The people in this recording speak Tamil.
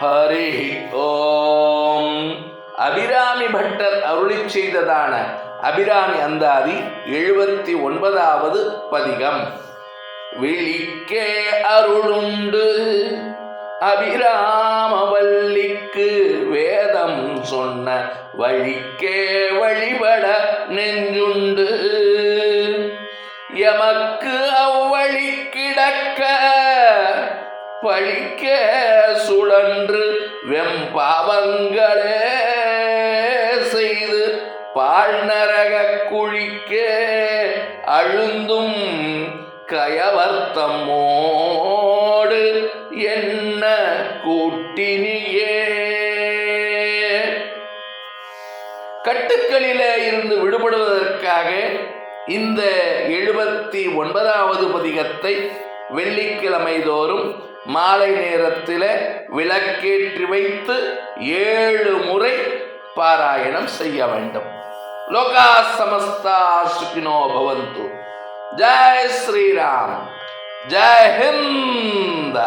ஹரி ஓம். அபிராமி பட்டர் அருளி செய்ததான அபிராமி அந்தாதி 79வது பதிகம். விழிக்கே அருளுண்டு அபிராமவல்லிக்கு வேதம் சொன்ன வழிக்கே வழிபட நெஞ்சுண்டு. எமக்கு அவ்வழி கிடக்க பழிக்க சுழன்று வெம்பாவங்களே செய்து பாழ்நரக குழிக்கே அழுந்தும் கயவர்த்தமோடு என்ன கூட்டினியே. கட்டுக்களிலே இருந்து விடுபடுவதற்காக இந்த 79வது பதிகத்தை வெள்ளிக்கிழமை தோறும் மாலை நேரத்தில் விளக்கேற்றி வைத்து 7 முறை பாராயணம் செய்ய வேண்டும். லோகா சமஸ்தா சுகினோ பவந்து. ஜெய் ஸ்ரீராம். ஜெய் ஹிந்த்.